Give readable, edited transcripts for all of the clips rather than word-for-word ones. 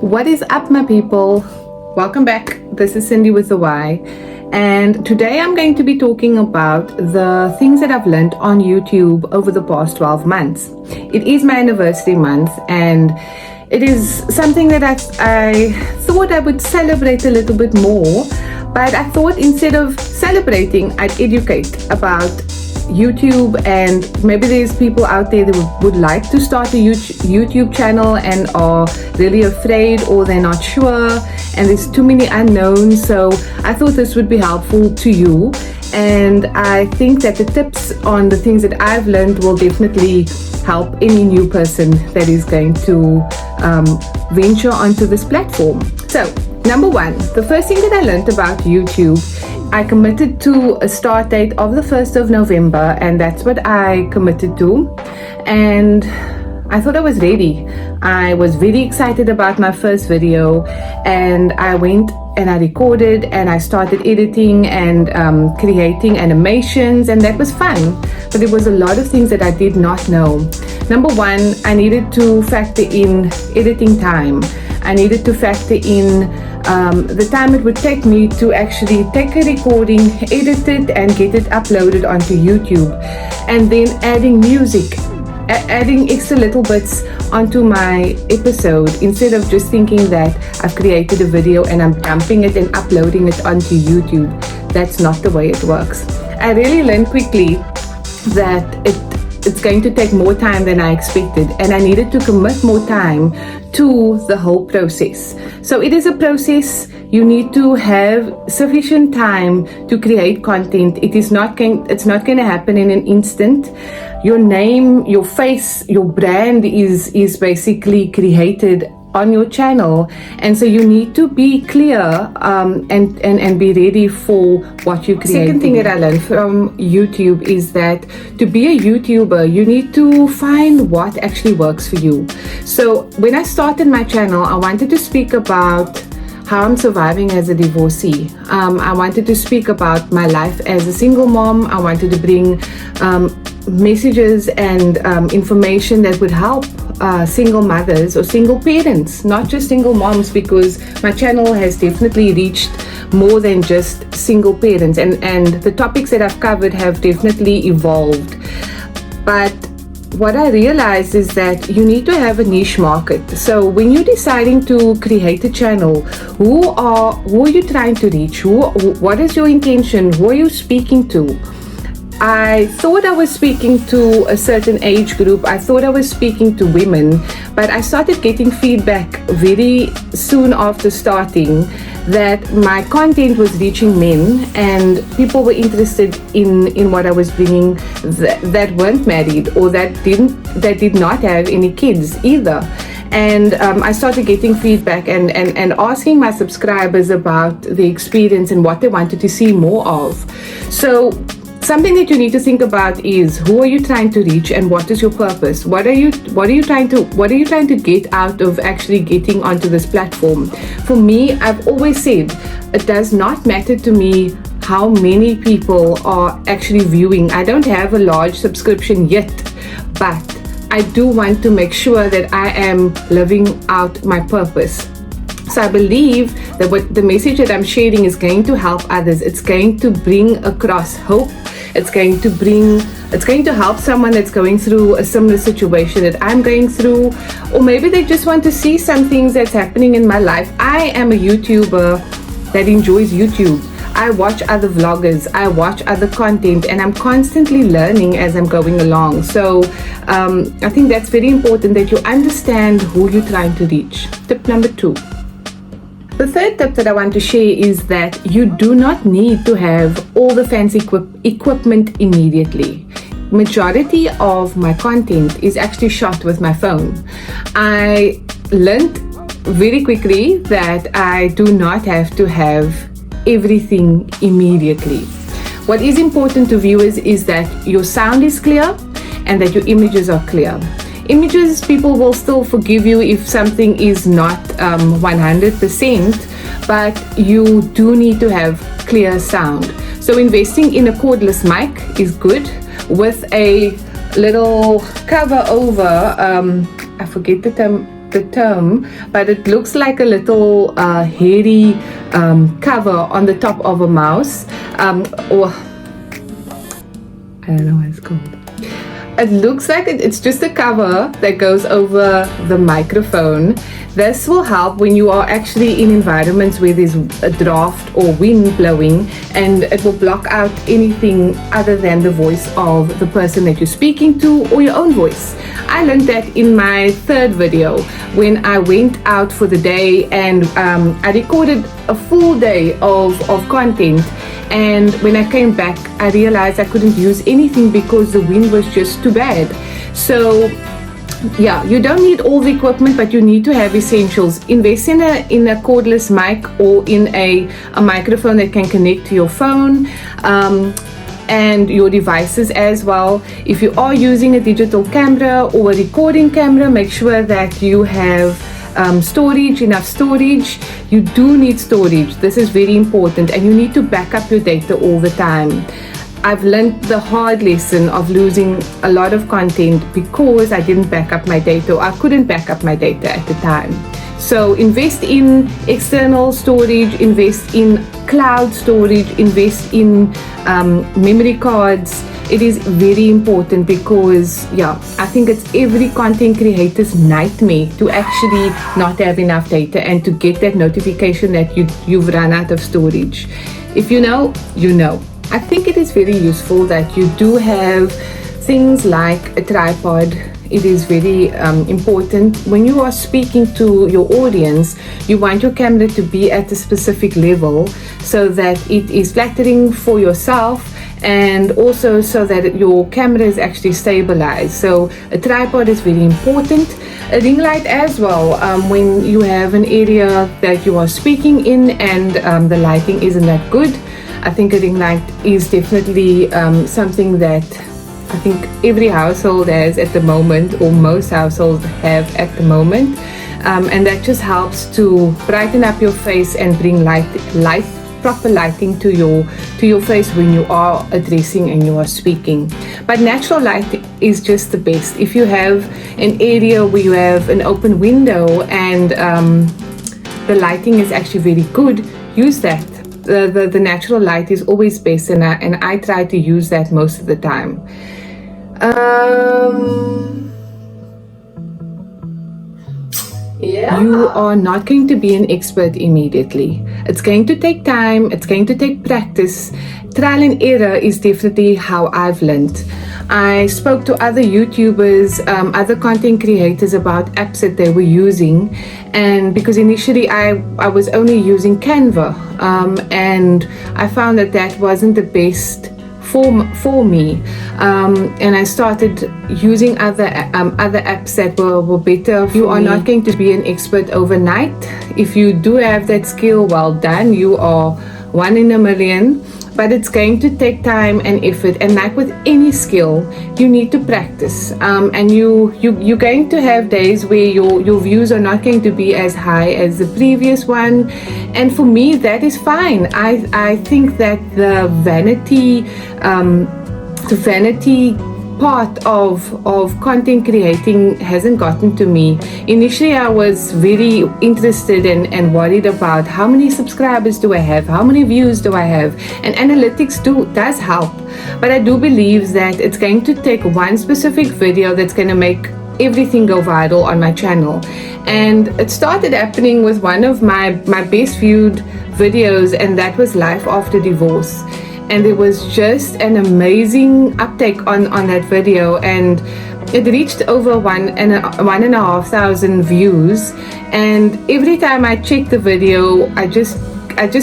What is up, my people? Welcome back. This is Cindy with the Y, and today I'm going to be talking about the things that I've learned on YouTube over the past 12 months. It is my anniversary month, and it is something that I thought I would celebrate a little bit more, but I thought instead of celebrating, I'd educate about YouTube, and maybe there's people out there that would like to start a YouTube channel and are really afraid, or they're not sure and there's too many unknowns. So I thought this would be helpful to you, and I think that the tips on the things that I've learned will definitely help any new person that is going to venture onto this platform. So number one, the first thing that I learned about YouTube, I committed to a start date of the 1st of November, and that's what I committed to. And I thought I was ready. I was very excited about my first video, and I went and I recorded and I started editing and creating animations, and that was fun. But there was a lot of things that I did not know. Number one, I needed to factor in editing time. I needed to factor in the time it would take me to actually take a recording, edit it, and get it uploaded onto YouTube, and then adding music, adding extra little bits onto my episode, instead of just thinking that I've created a video and I'm dumping it and uploading it onto YouTube. That's not the way it works. I really learned quickly that it's going to take more time than I expected, and I needed to commit more time to the whole process. So it is a process. You need to have sufficient time to create content. It's not going to happen in an instant. Your name, your face, your brand is basically created on your channel, and so you need to be clear and be ready for what you create. Second thing that I learned from YouTube is that to be a YouTuber, you need to find what actually works for you. So when I started my channel, I wanted to speak about how I'm surviving as a divorcee. I wanted to speak about my life as a single mom. I wanted to bring messages and information that would help single mothers or single parents, not just single moms, because my channel has definitely reached more than just single parents, and the topics that I've covered have definitely evolved. But what I realized is that you need to have a niche market. So when you're deciding to create a channel, who are you trying to reach? What is your intention? Who are you speaking to? I thought I was speaking to a certain age group. I thought I was speaking to women, but I started getting feedback very soon after starting that my content was reaching men, and people were interested in what I was bringing that weren't married, or that did not have any kids either. And I started getting feedback and asking my subscribers about the experience and what they wanted to see more of. So something that you need to think about is, who are you trying to reach, and what is your purpose? What are you trying to get out of actually getting onto this platform? For me, I've always said it does not matter to me how many people are actually viewing. I don't have a large subscription yet, but I do want to make sure that I am living out my purpose. So I believe that what the message that I'm sharing is going to help others. It's going to bring across hope. It's going to help someone that's going through a similar situation that I'm going through, or maybe they just want to see some things that's happening in my life. I am a YouTuber that enjoys YouTube. I watch other vloggers, I watch other content, and I'm constantly learning as I'm going along. So I think that's very important, that you understand who you're trying to reach. Tip number 2. The third tip that I want to share is that you do not need to have all the fancy equipment immediately. Majority of my content is actually shot with my phone. I learned very quickly that I do not have to have everything immediately. What is important to viewers is that your sound is clear and that your images are clear. Images, people will still forgive you if something is not 100%, but you do need to have clear sound. So investing in a cordless mic is good, with a little cover over, I forget the term, the term, but it looks like a little hairy cover on the top of a mouse, or I don't know what it's called. It looks like it's just a cover that goes over the microphone. This will help when you are actually in environments where there's a draft or wind blowing, and it will block out anything other than the voice of the person that you're speaking to or your own voice. I learned that in my third video when I went out for the day, and I recorded a full day of content. And when I came back, I realized I couldn't use anything because the wind was just too bad. So yeah, you don't need all the equipment, but you need to have essentials. Invest in a cordless mic or in a microphone that can connect to your phone and your devices as well. If you are using a digital camera or a recording camera, make sure that you have enough storage. You do need storage. This is very important, and you need to back up your data all the time. I've learned the hard lesson of losing a lot of content because I didn't back up my data. I couldn't back up my data at the time. So invest in external storage, invest in cloud storage, invest in memory cards. It is very important because, yeah, I think it's every content creator's nightmare to actually not have enough data and to get that notification that you've run out of storage. If you know, you know. I think it is very useful that you do have things like a tripod. It is very important. When you are speaking to your audience, you want your camera to be at a specific level so that it is flattering for yourself, and also so that your camera is actually stabilized. So a tripod is very important. A ring light as well, when you have an area that you are speaking in and the lighting isn't that good. I think a ring light is definitely something that I think every household has at the moment, or most households have at the moment, and that just helps to brighten up your face and bring proper lighting to your face when you are addressing and you are speaking. But natural light is just the best. If you have an area where you have an open window and the lighting is actually very good, use that. The natural light is always best, and I try to use that most of the time. Yeah. You are not going to be an expert immediately. It's going to take time, it's going to take practice. Trial and error is definitely how I've learned. I spoke to other YouTubers, other content creators about apps that they were using, and because initially I was only using Canva, and I found that wasn't the best for me, and I started using other apps that were better. You are not going to be an expert overnight. If you do have that skill, well done, you are one in a million. But it's going to take time and effort, and like with any skill, you need to practice, and you're going to have days where your views are not going to be as high as the previous one, and for me that is fine. I think that the vanity part of content creating hasn't gotten to me. Initially I was very interested and worried about how many subscribers do I have, how many views do I have, and analytics does help, but I do believe that it's going to take one specific video that's going to make everything go viral on my channel. And it started happening with one of my best viewed videos, and that was life after divorce. And there was just an amazing uptake on that video, and it reached over 1,500 views. And every time I checked the video, I just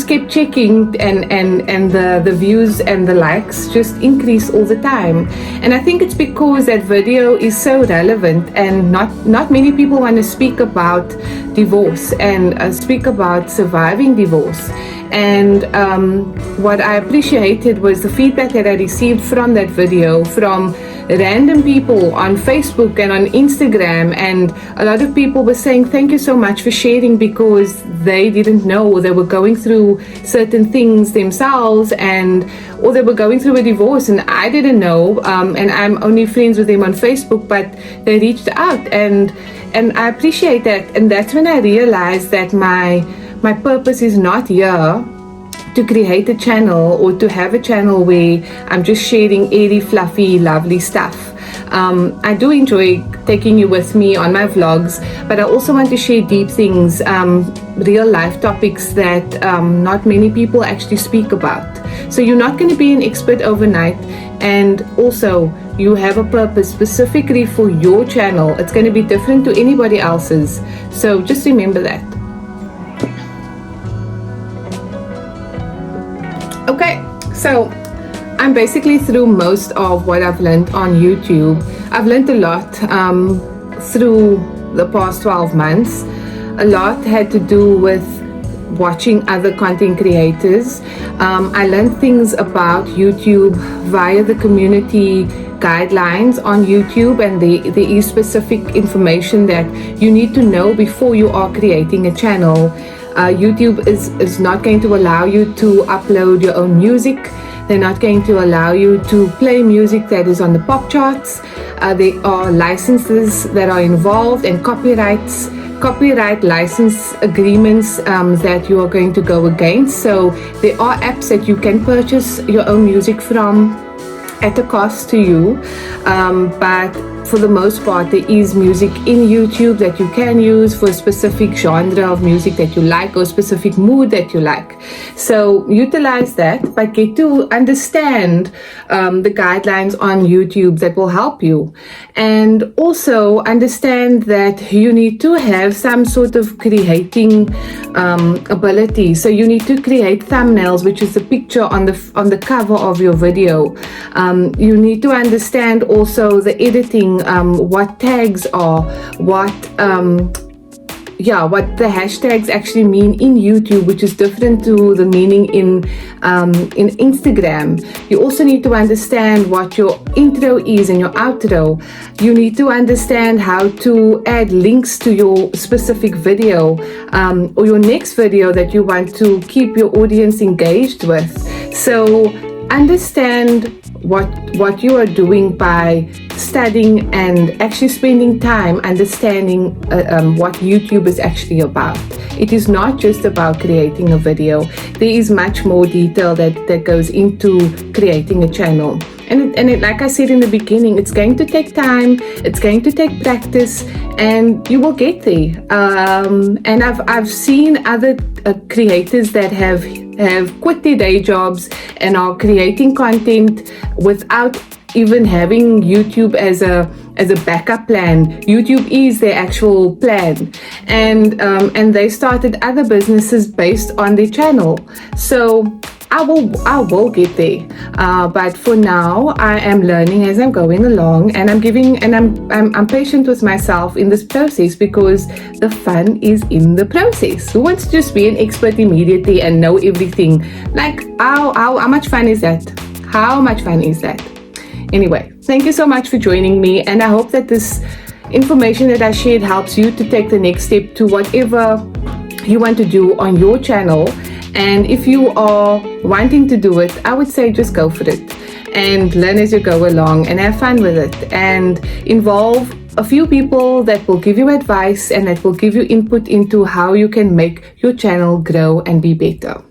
kept checking, and the views and the likes just increased all the time. And I think it's because that video is so relevant, and not many people want to speak about divorce and speak about surviving divorce. And what I appreciated was the feedback that I received from that video from random people on Facebook and on Instagram, and a lot of people were saying thank you so much for sharing, because they didn't know, or they were going through certain things themselves, or they were going through a divorce and I didn't know, and I'm only friends with them on Facebook, but they reached out, and I appreciate that. And that's when I realized that my purpose is not here to create a channel or to have a channel where I'm just sharing airy, fluffy, lovely stuff. I do enjoy taking you with me on my vlogs, but I also want to share deep things, real life topics that not many people actually speak about. So you're not going to be an expert overnight, and also you have a purpose specifically for your channel. It's going to be different to anybody else's. So just remember that. Okay, so I'm basically through most of what I've learned on YouTube. I've learned a lot through the past 12 months. A lot had to do with watching other content creators. I learned things about YouTube via the community guidelines on YouTube, and there is specific information that you need to know before you are creating a channel. YouTube is not going to allow you to upload your own music. They're not going to allow you to play music that is on the pop charts. There are licenses that are involved, and copyright license agreements that you are going to go against. So there are apps that you can purchase your own music from at a cost to you, but for the most part there is music in YouTube that you can use for a specific genre of music that you like, or specific mood that you like. So utilize that, but get to understand the guidelines on YouTube that will help you, and also understand that you need to have some sort of creating ability. So you need to create thumbnails, which is the picture on the cover of your video. You need to understand also the editing, what tags are, what the hashtags actually mean in YouTube, which is different to the meaning in Instagram. You also need to understand what your intro is and your outro. You need to understand how to add links to your specific video, or your next video that you want to keep your audience engaged with. So understand what you are doing by studying and actually spending time understanding what YouTube is actually about. It is not just about creating a video. There is much more detail that goes into creating a channel. And like I said in the beginning, it's going to take time, it's going to take practice, and you will get there. And I've seen other creators that have quit their day jobs and are creating content without even having YouTube as a backup plan. YouTube is their actual plan, and they started other businesses based on their channel. So I will get there, but for now I am learning as I'm going along, and I'm patient with myself in this process, because the fun is in the process. Who wants to just be an expert immediately and know everything? Like how much fun is that? How much fun is that? Anyway, thank you so much for joining me, and I hope that this information that I shared helps you to take the next step to whatever you want to do on your channel. And if you are wanting to do it, I would say just go for it and learn as you go along and have fun with it, and involve a few people that will give you advice and that will give you input into how you can make your channel grow and be better.